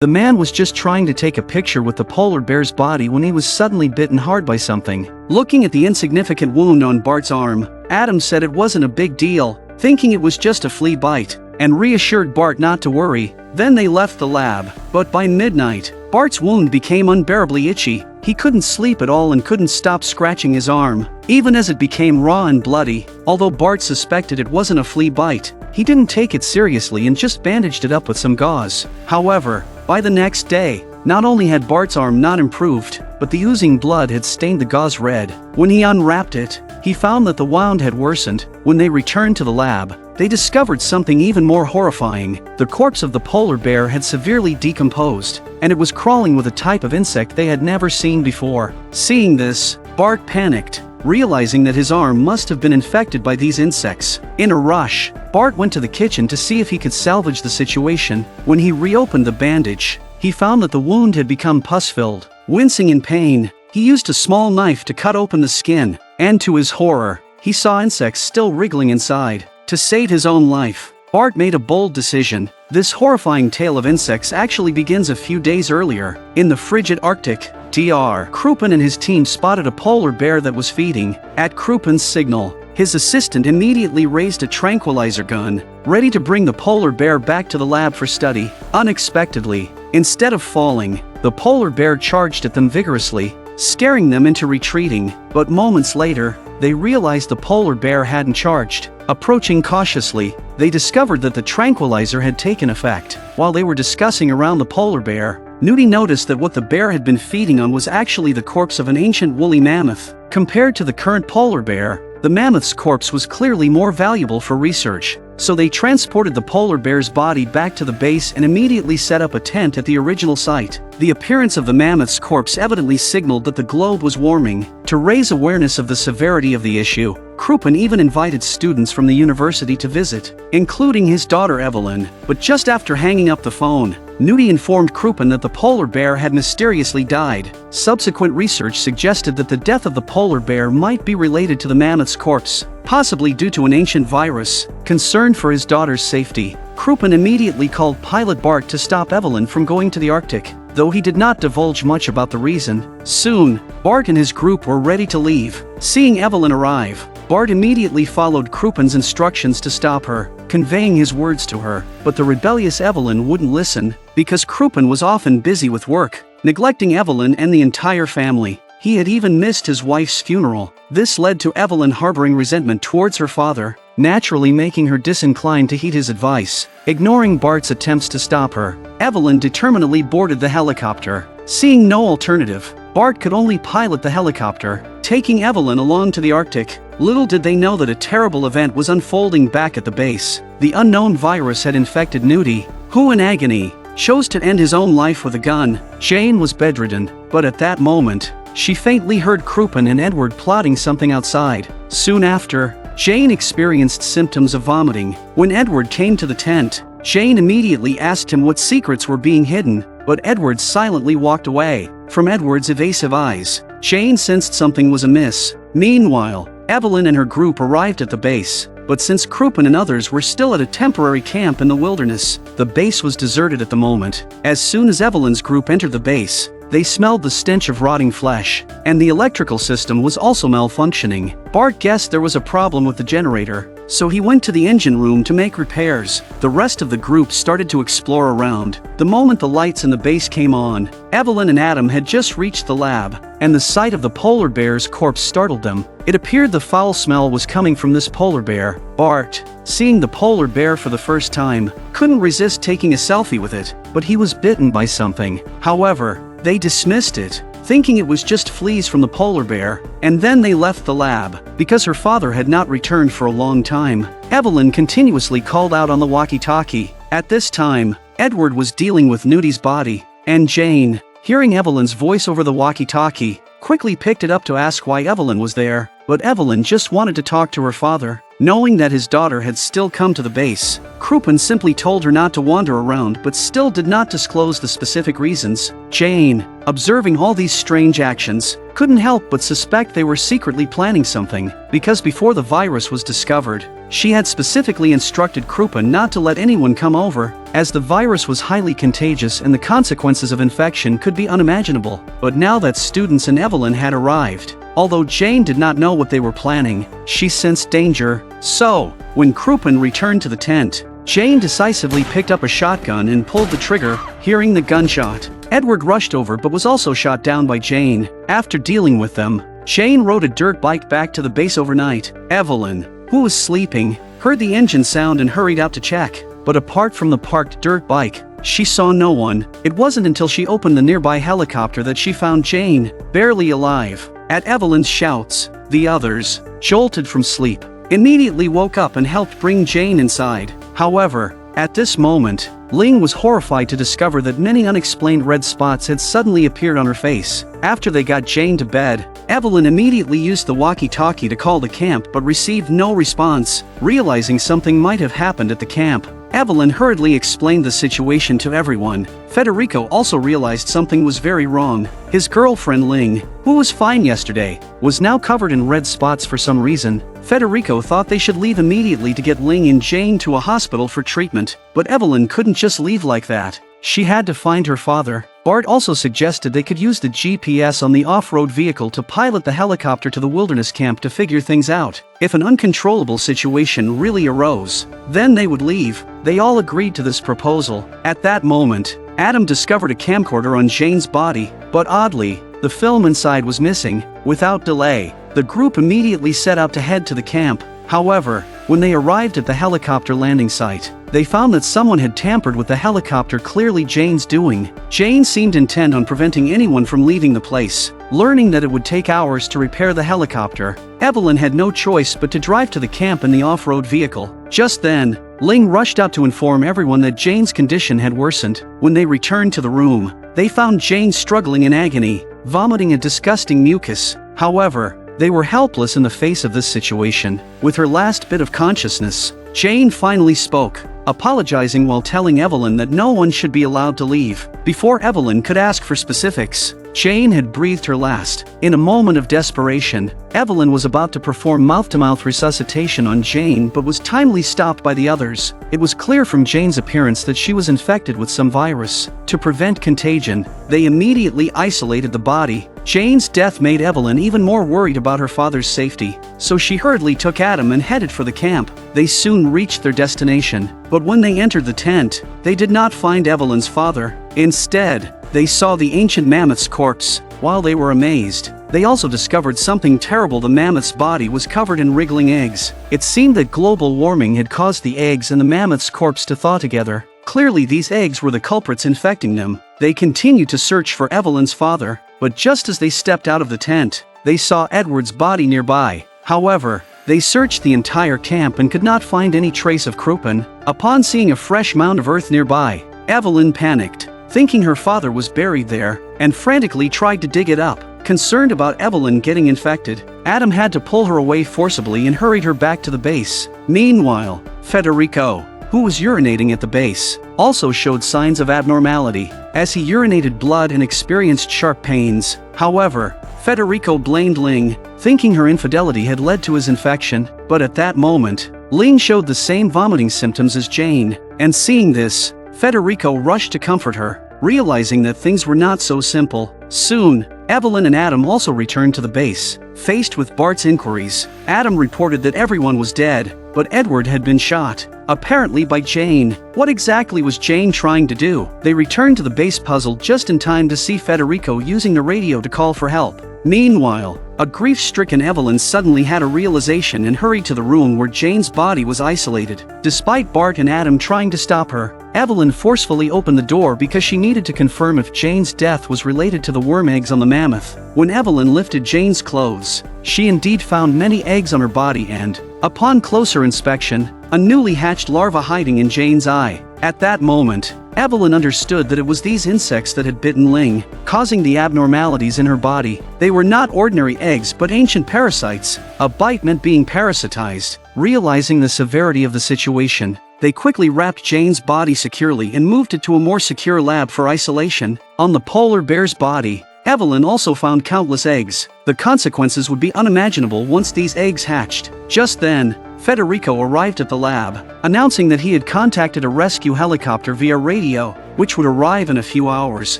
The man was just trying to take a picture with the polar bear's body when he was suddenly bitten hard by something. Looking at the insignificant wound on Bart's arm, Adam said it wasn't a big deal, thinking it was just a flea bite, and reassured Bart not to worry. Then they left the lab, but by midnight, Bart's wound became unbearably itchy. He couldn't sleep at all and couldn't stop scratching his arm, even as it became raw and bloody. Although Bart suspected it wasn't a flea bite, he didn't take it seriously and just bandaged it up with some gauze. However, by the next day, not only had Bart's arm not improved, but the oozing blood had stained the gauze red. When he unwrapped it, he found that the wound had worsened. When they returned to the lab, they discovered something even more horrifying. The corpse of the polar bear had severely decomposed, and it was crawling with a type of insect they had never seen before. Seeing this, Bart panicked, realizing that his arm must have been infected by these insects. In a rush, Bart went to the kitchen to see if he could salvage the situation. When he reopened the bandage, he found that the wound had become pus-filled. Wincing in pain, he used a small knife to cut open the skin, and to his horror, he saw insects still wriggling inside. To save his own life, Bart made a bold decision. This horrifying tale of insects actually begins a few days earlier. In the frigid Arctic, Dr. Crouppen and his team spotted a polar bear that was feeding. At Croupen's signal, his assistant immediately raised a tranquilizer gun, ready to bring the polar bear back to the lab for study. Unexpectedly, instead of falling, the polar bear charged at them vigorously, scaring them into retreating. But moments later, they realized the polar bear hadn't charged. Approaching cautiously, they discovered that the tranquilizer had taken effect. While they were discussing around the polar bear, Nudie noticed that what the bear had been feeding on was actually the corpse of an ancient woolly mammoth. Compared to the current polar bear, the mammoth's corpse was clearly more valuable for research, so they transported the polar bear's body back to the base and immediately set up a tent at the original site. The appearance of the mammoth's corpse evidently signaled that the globe was warming. To raise awareness of the severity of the issue, Crouppen even invited students from the university to visit, including his daughter Evelyn. But just after hanging up the phone, Nudie informed Crouppen that the polar bear had mysteriously died. Subsequent research suggested that the death of the polar bear might be related to the mammoth's corpse, possibly due to an ancient virus. Concerned for his daughter's safety, Crouppen immediately called Pilot Bart to stop Evelyn from going to the Arctic, though he did not divulge much about the reason. Soon, Bart and his group were ready to leave. Seeing Evelyn arrive, Bart immediately followed Crouppen's instructions to stop her, conveying his words to her. But the rebellious Evelyn wouldn't listen, because Crouppen was often busy with work, neglecting Evelyn and the entire family. He had even missed his wife's funeral. This led to Evelyn harboring resentment towards her father, naturally making her disinclined to heed his advice. Ignoring Bart's attempts to stop her, Evelyn determinedly boarded the helicopter. Seeing no alternative, Bart could only pilot the helicopter, taking Evelyn along to the Arctic. Little did they know that a terrible event was unfolding back at the base. The unknown virus had infected Nudie, who in agony chose to end his own life with a gun. Jane was bedridden, but at that moment, she faintly heard Crouppen and Edward plotting something outside. Soon after, Jane experienced symptoms of vomiting. When Edward came to the tent, Jane immediately asked him what secrets were being hidden, but Edward silently walked away. From Edward's evasive eyes, Jane sensed something was amiss. Meanwhile, Evelyn and her group arrived at the base, but since Crouppen and others were still at a temporary camp in the wilderness, the base was deserted at the moment. As soon as Evelyn's group entered the base, they smelled the stench of rotting flesh, and the electrical system was also malfunctioning. Bart guessed there was a problem with the generator, so he went to the engine room to make repairs. The rest of the group started to explore around. The moment the lights in the base came on, Evelyn and Adam had just reached the lab, and the sight of the polar bear's corpse startled them. It appeared the foul smell was coming from this polar bear. Bart, seeing the polar bear for the first time, couldn't resist taking a selfie with it, but he was bitten by something. However, they dismissed it, thinking it was just fleas from the polar bear, and then they left the lab, because her father had not returned for a long time. Evelyn continuously called out on the walkie-talkie. At this time, Edward was dealing with Nudie's body, and Jane, hearing Evelyn's voice over the walkie-talkie, quickly picked it up to ask why Evelyn was there. But Evelyn just wanted to talk to her father. Knowing that his daughter had still come to the base, Crouppen simply told her not to wander around but still did not disclose the specific reasons. Jane, observing all these strange actions, couldn't help but suspect they were secretly planning something, because before the virus was discovered, She had specifically instructed Krupa not to let anyone come over, as the virus was highly contagious and the consequences of infection could be unimaginable. But now that students and Evelyn had arrived, although Jane did not know what they were planning, she sensed danger. So, when Krupa returned to the tent, Jane decisively picked up a shotgun and pulled the trigger. Hearing the gunshot, Edward rushed over but was also shot down by Jane. After dealing with them, Jane rode a dirt bike back to the base overnight. Evelyn, who was sleeping, heard the engine sound and hurried out to check. But apart from the parked dirt bike, she saw no one. It wasn't until she opened the nearby helicopter that she found Jane, barely alive. At Evelyn's shouts, the others, jolted from sleep, immediately woke up and helped bring Jane inside. However, at this moment, Ling was horrified to discover that many unexplained red spots had suddenly appeared on her face. After they got Jane to bed, Evelyn immediately used the walkie-talkie to call the camp but received no response. Realizing something might have happened at the camp, Evelyn hurriedly explained the situation to everyone. Federico also realized something was very wrong. His girlfriend Ling, who was fine yesterday, was now covered in red spots for some reason. Federico thought they should leave immediately to get Ling and Jane to a hospital for treatment, but Evelyn couldn't just leave like that. She had to find her father. Bart also suggested they could use the GPS on the off-road vehicle to pilot the helicopter to the wilderness camp to figure things out. If an uncontrollable situation really arose, then they would leave. They all agreed to this proposal. At that moment, Adam discovered a camcorder on Jane's body, but oddly, the film inside was missing. Without delay, the group immediately set out to head to the camp. However, when they arrived at the helicopter landing site, they found that someone had tampered with the helicopter, clearly Jane's doing. Jane seemed intent on preventing anyone from leaving the place. Learning that it would take hours to repair the helicopter, Evelyn had no choice but to drive to the camp in the off-road vehicle. Just then, Ling rushed out to inform everyone that Jane's condition had worsened. When they returned to the room, they found Jane struggling in agony, vomiting a disgusting mucus. However, they were helpless in the face of this situation. With her last bit of consciousness, Jane finally spoke, apologizing while telling Evelyn that no one should be allowed to leave. Before Evelyn could ask for specifics, Jane had breathed her last. In a moment of desperation, Evelyn was about to perform mouth-to-mouth resuscitation on Jane but was timely stopped by the others. It was clear from Jane's appearance that she was infected with some virus. To prevent contagion, they immediately isolated the body. Jane's death made Evelyn even more worried about her father's safety, so she hurriedly took Adam and headed for the camp. They soon reached their destination, but when they entered the tent, they did not find Evelyn's father. Instead, they saw the ancient mammoth's corpse. While they were amazed, they also discovered something terrible. The mammoth's body was covered in wriggling eggs. It seemed that global warming had caused the eggs and the mammoth's corpse to thaw together. Clearly these eggs were the culprits infecting them. They continued to search for Evelyn's father, but just as they stepped out of the tent, they saw Edward's body nearby. However, they searched the entire camp and could not find any trace of Krupa. Upon seeing a fresh mound of earth nearby, Evelyn panicked, thinking her father was buried there, and frantically tried to dig it up. Concerned about Evelyn getting infected, Adam had to pull her away forcibly and hurried her back to the base. Meanwhile, Federico, who was urinating at the base, also showed signs of abnormality, as he urinated blood and experienced sharp pains. However, Federico blamed Ling, thinking her infidelity had led to his infection, but at that moment, Ling showed the same vomiting symptoms as Jane, and seeing this, Federico rushed to comfort her, realizing that things were not so simple. Soon, Evelyn and Adam also returned to the base. Faced with Bart's inquiries, Adam reported that everyone was dead, but Edward had been shot, apparently by Jane. What exactly was Jane trying to do? They returned to the base puzzled just in time to see Federico using the radio to call for help. Meanwhile, a grief-stricken Evelyn suddenly had a realization and hurried to the room where Jane's body was isolated. Despite Bart and Adam trying to stop her, Evelyn forcefully opened the door because she needed to confirm if Jane's death was related to the worm eggs on the mammoth. When Evelyn lifted Jane's clothes, she indeed found many eggs on her body and, upon closer inspection, a newly hatched larva hiding in Jane's eye. At that moment, Evelyn understood that it was these insects that had bitten Ling, causing the abnormalities in her body. They were not ordinary eggs but ancient parasites. A bite meant being parasitized. Realizing the severity of the situation, they quickly wrapped Jane's body securely and moved it to a more secure lab for isolation. On the polar bear's body, Evelyn also found countless eggs. The consequences would be unimaginable once these eggs hatched. Just then, Federico arrived at the lab, announcing that he had contacted a rescue helicopter via radio, which would arrive in a few hours.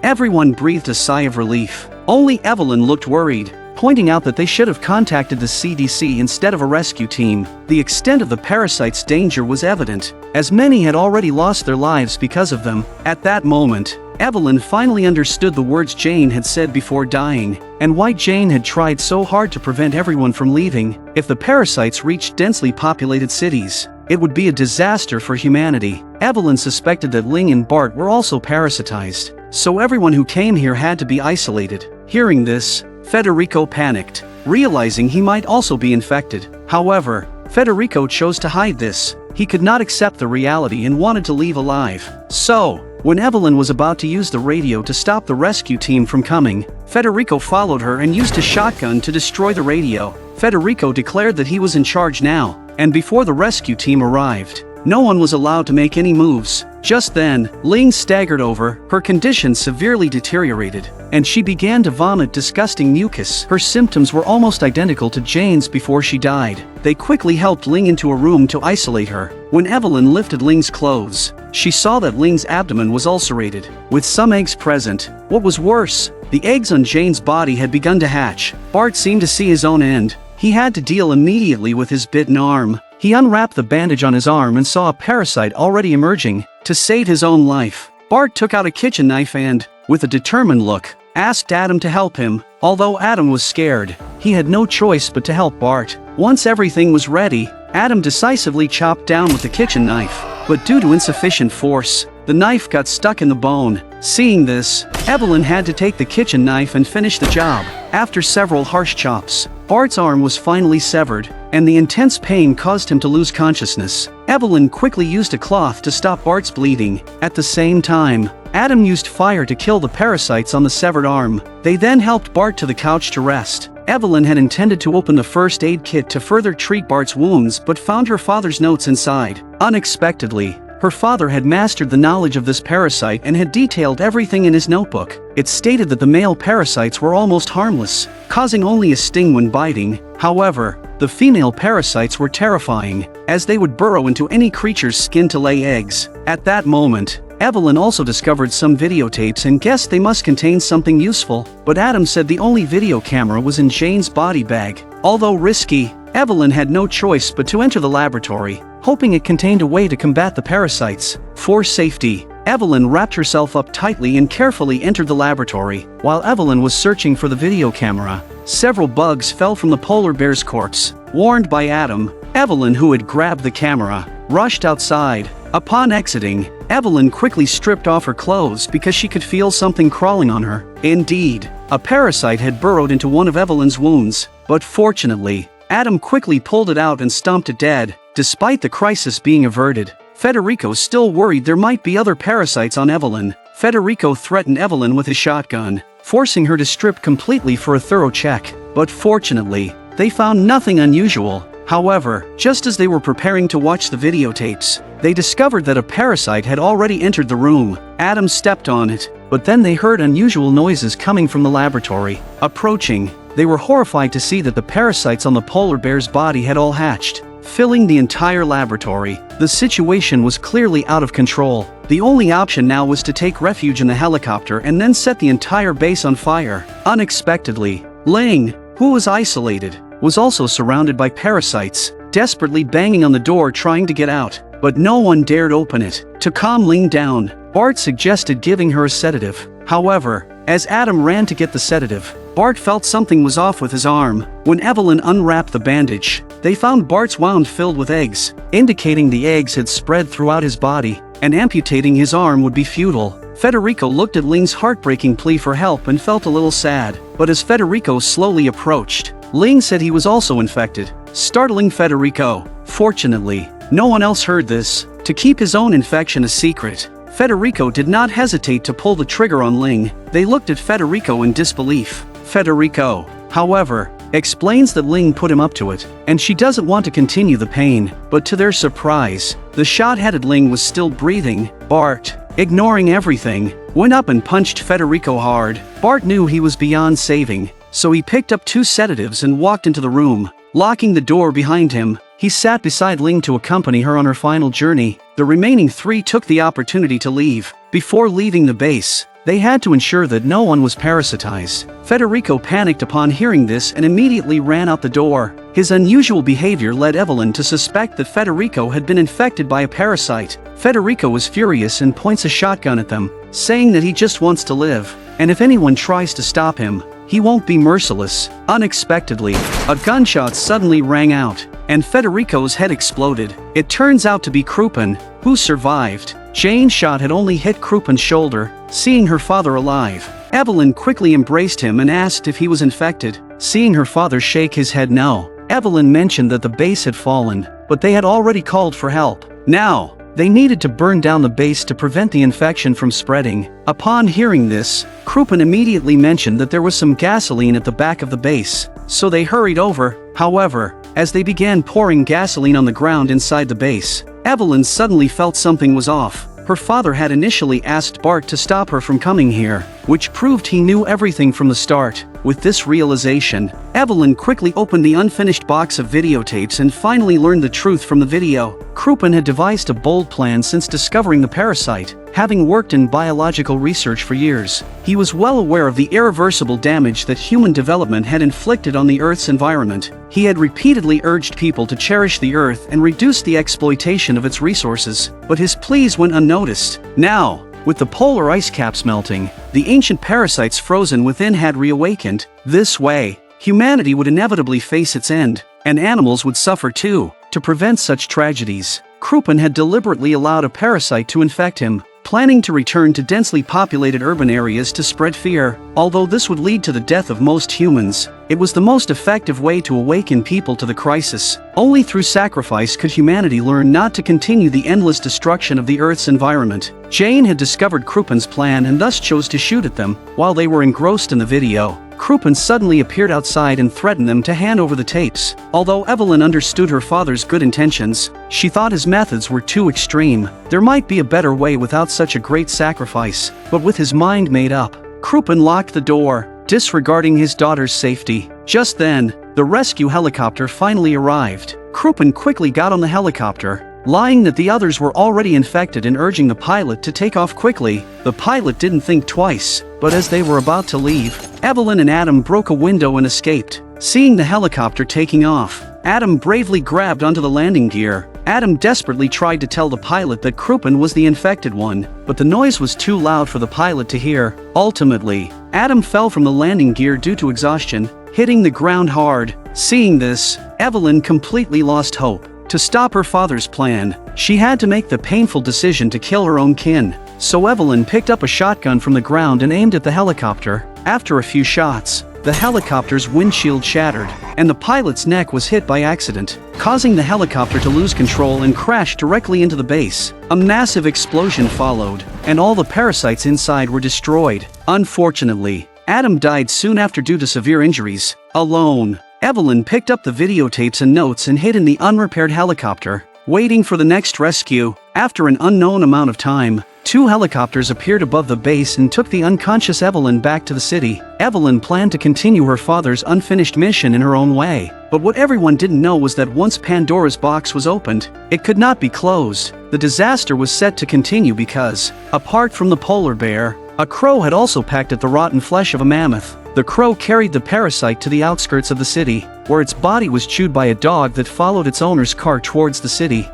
Everyone breathed a sigh of relief. Only Evelyn looked worried, pointing out that they should have contacted the CDC instead of a rescue team. The extent of the parasite's danger was evident, as many had already lost their lives because of them. At that moment, Evelyn finally understood the words Jane had said before dying, and why Jane had tried so hard to prevent everyone from leaving. If the parasites reached densely populated cities, it would be a disaster for humanity. Evelyn suspected that Ling and Bart were also parasitized, so everyone who came here had to be isolated. Hearing this, Federico panicked, realizing he might also be infected. However, Federico chose to hide this. He could not accept the reality and wanted to leave alive. So, when Evelyn was about to use the radio to stop the rescue team from coming, Federico followed her and used a shotgun to destroy the radio. Federico declared that he was in charge now, and before the rescue team arrived, no one was allowed to make any moves. Just then, Ling staggered over, her condition severely deteriorated, and she began to vomit disgusting mucus. Her symptoms were almost identical to Jane's before she died. They quickly helped Ling into a room to isolate her. When Evelyn lifted Ling's clothes, she saw that Ling's abdomen was ulcerated, with some eggs present. What was worse, the eggs on Jane's body had begun to hatch. Bart seemed to see his own end. He had to deal immediately with his bitten arm. He unwrapped the bandage on his arm and saw a parasite already emerging. To save his own life, Bart took out a kitchen knife and, with a determined look, asked Adam to help him. Although Adam was scared, he had no choice but to help Bart. Once everything was ready, Adam decisively chopped down with the kitchen knife, but due to insufficient force, the knife got stuck in the bone. Seeing this, Evelyn had to take the kitchen knife and finish the job. After several harsh chops, Bart's arm was finally severed, and the intense pain caused him to lose consciousness. Evelyn quickly used a cloth to stop Bart's bleeding. At the same time, Adam used fire to kill the parasites on the severed arm. They then helped Bart to the couch to rest. Evelyn had intended to open the first aid kit to further treat Bart's wounds but found her father's notes inside. Unexpectedly, her father had mastered the knowledge of this parasite and had detailed everything in his notebook. It stated that the male parasites were almost harmless, causing only a sting when biting. However, the female parasites were terrifying, as they would burrow into any creature's skin to lay eggs. At that moment, Evelyn also discovered some videotapes and guessed they must contain something useful, but Adam said the only video camera was in Jane's body bag. Although risky, Evelyn had no choice but to enter the laboratory, hoping it contained a way to combat the parasites. For safety, Evelyn wrapped herself up tightly and carefully entered the laboratory. While Evelyn was searching for the video camera, several bugs fell from the polar bear's corpse. Warned by Adam, Evelyn, who had grabbed the camera, rushed outside. Upon exiting, Evelyn quickly stripped off her clothes because she could feel something crawling on her. Indeed, a parasite had burrowed into one of Evelyn's wounds, but fortunately, Adam quickly pulled it out and stomped it dead. Despite the crisis being averted, Federico still worried there might be other parasites on Evelyn. Federico threatened Evelyn with his shotgun, forcing her to strip completely for a thorough check. But fortunately, they found nothing unusual. However, just as they were preparing to watch the videotapes, they discovered that a parasite had already entered the room. Adam stepped on it, but then they heard unusual noises coming from the laboratory. Approaching, they were horrified to see that the parasites on the polar bear's body had all hatched, filling the entire laboratory. The situation was clearly out of control. The only option now was to take refuge in the helicopter and then set the entire base on fire. Unexpectedly, Ling, who was isolated, was also surrounded by parasites, desperately banging on the door trying to get out, but no one dared open it. To calm Ling down, Bart suggested giving her a sedative. However, as Adam ran to get the sedative, Bart felt something was off with his arm. When Evelyn unwrapped the bandage, they found Bart's wound filled with eggs, indicating the eggs had spread throughout his body, and amputating his arm would be futile. Federico looked at Ling's heartbreaking plea for help and felt a little sad, but as Federico slowly approached, Ling said he was also infected, startling Federico. Fortunately, no one else heard this. To keep his own infection a secret, Federico did not hesitate to pull the trigger on Ling. They looked at Federico in disbelief. Federico, however, explains that Ling put him up to it, and she doesn't want to continue the pain, but to their surprise, the shot-headed Ling was still breathing. Bart, ignoring everything, went up and punched Federico hard. Bart knew he was beyond saving, so he picked up 2 sedatives and walked into the room. Locking the door behind him, he sat beside Ling to accompany her on her final journey. The remaining three took the opportunity to leave. Before leaving the base, they had to ensure that no one was parasitized. Federico panicked upon hearing this and immediately ran out the door. His unusual behavior led Evelyn to suspect that Federico had been infected by a parasite. Federico was furious and points a shotgun at them, saying that he just wants to live, and if anyone tries to stop him, he won't be merciless. Unexpectedly, a gunshot suddenly rang out, and Federico's head exploded. It turns out to be Krupin, who survived. Jane's shot had only hit Krupin's shoulder. Seeing her father alive, Evelyn quickly embraced him and asked if he was infected. Seeing her father shake his head no, Evelyn mentioned that the base had fallen, but they had already called for help. Now, they needed to burn down the base to prevent the infection from spreading. Upon hearing this, Krupin immediately mentioned that there was some gasoline at the back of the base, so they hurried over. However, as they began pouring gasoline on the ground inside the base, Evelyn suddenly felt something was off. Her father had initially asked Bart to stop her from coming here, which proved he knew everything from the start. With this realization, Evelyn quickly opened the unfinished box of videotapes and finally learned the truth from the video. Krupin had devised a bold plan since discovering the parasite. Having worked in biological research for years, he was well aware of the irreversible damage that human development had inflicted on the Earth's environment. He had repeatedly urged people to cherish the Earth and reduce the exploitation of its resources, but his pleas went unnoticed. Now, with the polar ice caps melting, the ancient parasites frozen within had reawakened. This way, humanity would inevitably face its end, and animals would suffer too. To prevent such tragedies, Krupin had deliberately allowed a parasite to infect him, planning to return to densely populated urban areas to spread fear. Although this would lead to the death of most humans, it was the most effective way to awaken people to the crisis. Only through sacrifice could humanity learn not to continue the endless destruction of the Earth's environment. Jane had discovered Krupin's plan and thus chose to shoot at them. While they were engrossed in the video, Krupin suddenly appeared outside and threatened them to hand over the tapes. Although Evelyn understood her father's good intentions, she thought his methods were too extreme. There might be a better way without such a great sacrifice. But with his mind made up, Krupin locked the door, disregarding his daughter's safety. Just then, the rescue helicopter finally arrived. Krupin quickly got on the helicopter, lying that the others were already infected and urging the pilot to take off quickly. The pilot didn't think twice, but as they were about to leave, Evelyn and Adam broke a window and escaped. Seeing the helicopter taking off, Adam bravely grabbed onto the landing gear. Adam desperately tried to tell the pilot that Krupin was the infected one, but the noise was too loud for the pilot to hear. Ultimately, Adam fell from the landing gear due to exhaustion, hitting the ground hard. Seeing this, Evelyn completely lost hope. To stop her father's plan, she had to make the painful decision to kill her own kin. So Evelyn picked up a shotgun from the ground and aimed at the helicopter. After a few shots, the helicopter's windshield shattered, and the pilot's neck was hit by accident, causing the helicopter to lose control and crash directly into the base. A massive explosion followed, and all the parasites inside were destroyed. Unfortunately, Adam died soon after due to severe injuries. Alone, Evelyn picked up the videotapes and notes and hid in the unrepaired helicopter, waiting for the next rescue. After an unknown amount of time, 2 helicopters appeared above the base and took the unconscious Evelyn back to the city. Evelyn planned to continue her father's unfinished mission in her own way, but what everyone didn't know was that once Pandora's box was opened, it could not be closed. The disaster was set to continue because, apart from the polar bear, a crow had also pecked at the rotten flesh of a mammoth. The crow carried the parasite to the outskirts of the city, where its body was chewed by a dog that followed its owner's car towards the city.